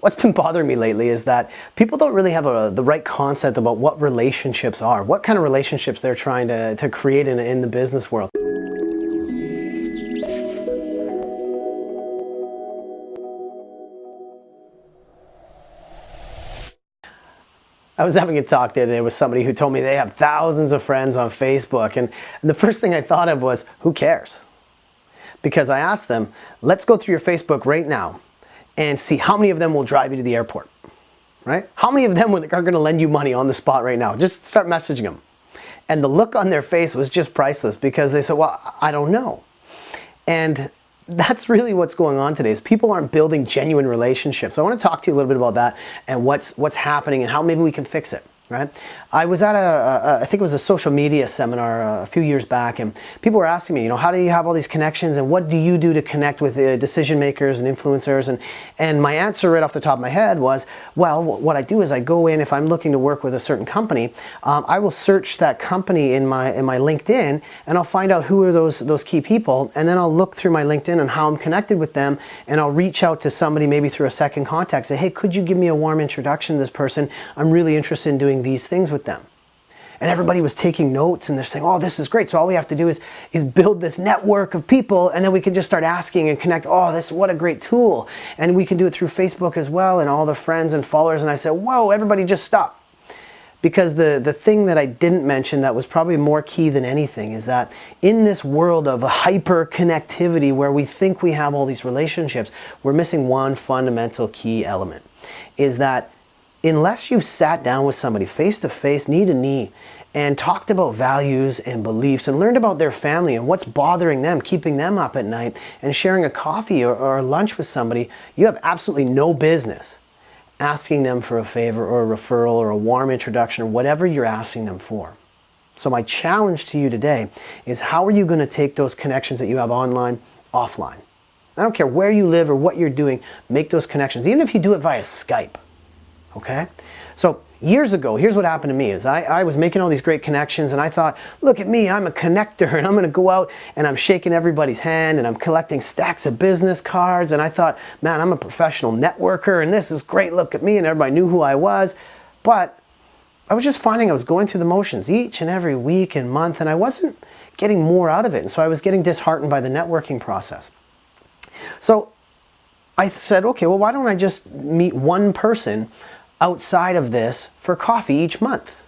what's been bothering me lately is that people don't really have the right concept about what relationships are, what kind of relationships they're trying to create in the business world. I was having a talk the other day with somebody who told me they have thousands of friends on Facebook, and the first thing I thought of was, who cares? Because I asked them, let's go through your Facebook right now and see how many of them will drive you to the airport, right? How many of them are going to lend you money on the spot right now? Just start messaging them. And the look on their face was just priceless, because they said, well, I don't know. And that's really what's going on today, is people aren't building genuine relationships. So I want to talk to you a little bit about that and what's happening and how maybe we can fix it. Right? I was at I think it was a social media seminar a few years back, and people were asking me, how do you have all these connections, and what do you do to connect with decision makers and influencers? And my answer right off the top of my head was, well, what I do is I go in, if I'm looking to work with a certain company, I will search that company in my LinkedIn, and I'll find out who are those key people, and then I'll look through my LinkedIn and how I'm connected with them, and I'll reach out to somebody maybe through a second contact, say, hey, could you give me a warm introduction to this person? I'm really interested in doing these things with them. And everybody was taking notes, and they're saying, oh, this is great. So all we have to do is build this network of people, and then we can just start asking and connect. Oh, what a great tool. And we can do it through Facebook as well, and all the friends and followers. And I said, whoa, everybody just stop. Because the thing that I didn't mention that was probably more key than anything is that in this world of hyper connectivity where we think we have all these relationships, we're missing one fundamental key element, is that unless you've sat down with somebody face to face, knee to knee, and talked about values and beliefs and learned about their family and what's bothering them, keeping them up at night, and sharing a coffee or a lunch with somebody, you have absolutely no business asking them for a favor or a referral or a warm introduction or whatever you're asking them for. So my challenge to you today is, how are you going to take those connections that you have online, offline? I don't care where you live or what you're doing, make those connections, even if you do it via Skype. Okay? So years ago, here's what happened to me is I was making all these great connections, and I thought, look at me, I'm a connector, and I'm going to go out and I'm shaking everybody's hand and I'm collecting stacks of business cards, and I thought, man, I'm a professional networker and this is great, look at me, and everybody knew who I was. But I was just finding I was going through the motions each and every week and month, and I wasn't getting more out of it, and so I was getting disheartened by the networking process. So I said, okay, well, why don't I just meet one person outside of this for coffee each month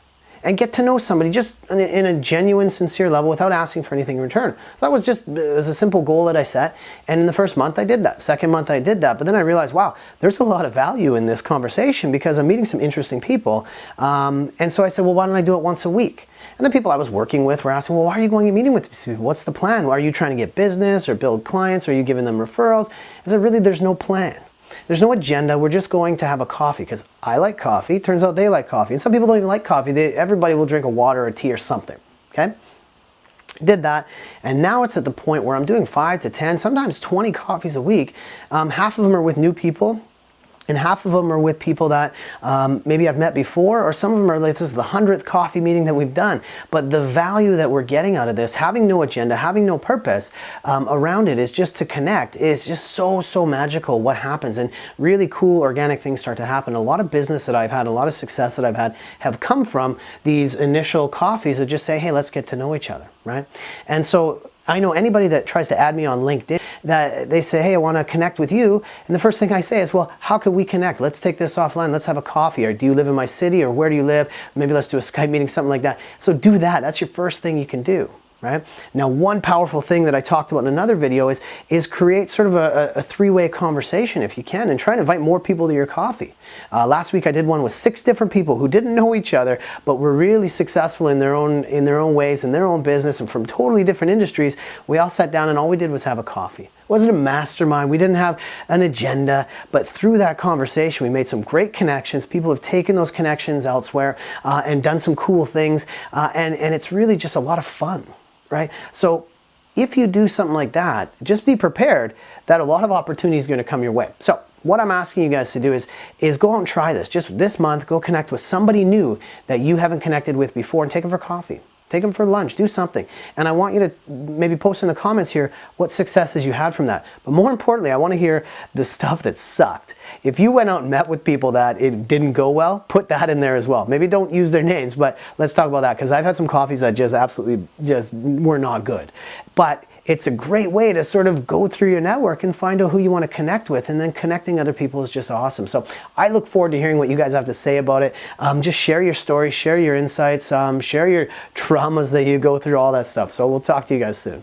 and get to know somebody just in a genuine, sincere level without asking for anything in return. So that was it was a simple goal that I set, and in the first month I did that. Second month I did that, but then I realized, wow, there's a lot of value in this conversation because I'm meeting some interesting people, and so I said, well, why don't I do it once a week? And the people I was working with were asking, well, why are you going and meeting with these people? What's the plan? Are you trying to get business or build clients? Are you giving them referrals? I said, really, there's no plan. There's no agenda. We're just going to have a coffee because I like coffee. Turns out they like coffee. And some people don't even like coffee. Everybody will drink a water or tea or something. Okay? Did that. And now it's at the point where I'm doing 5 to 10, sometimes 20 coffees a week. Half of them are with new people, and half of them are with people that maybe I've met before, or some of them are like, this is the 100th coffee meeting that we've done. But the value that we're getting out of this, having no agenda, having no purpose around it, is just to connect. It's just so magical what happens, and really cool organic things start to happen. A lot of business that I've had, a lot of success that I've had, have come from these initial coffees that just say, hey, let's get to know each other, right? And so I know anybody that tries to add me on LinkedIn, that they say, hey, I want to connect with you. And the first thing I say is, well, how can we connect? Let's take this offline. Let's have a coffee. Or do you live in my city? Or where do you live? Maybe let's do a Skype meeting, something like that. So do that. That's your first thing you can do. Right? Now, one powerful thing that I talked about in another video is create sort of a three-way conversation if you can, and try to invite more people to your coffee. Last week I did one with 6 different people who didn't know each other, but were really successful in their own ways, in their own business, and from totally different industries. We all sat down and all we did was have a coffee. It wasn't a mastermind. We didn't have an agenda, but through that conversation we made some great connections. People have taken those connections elsewhere and done some cool things, and it's really just a lot of fun. Right? So if you do something like that, just be prepared that a lot of opportunities are going to come your way. So what I'm asking you guys to do is go out and try this. Just this month, go connect with somebody new that you haven't connected with before and take them for coffee. Take them for lunch, do something. And I want you to maybe post in the comments here what successes you had from that. But more importantly, I want to hear the stuff that sucked. If you went out and met with people that it didn't go well, put that in there as well. Maybe don't use their names, but let's talk about that, because I've had some coffees that just absolutely just were not good. But it's a great way to sort of go through your network and find out who you want to connect with, and then connecting other people is just awesome. So I look forward to hearing what you guys have to say about it. Just share your stories, share your insights, share your traumas that you go through, all that stuff. So we'll talk to you guys soon.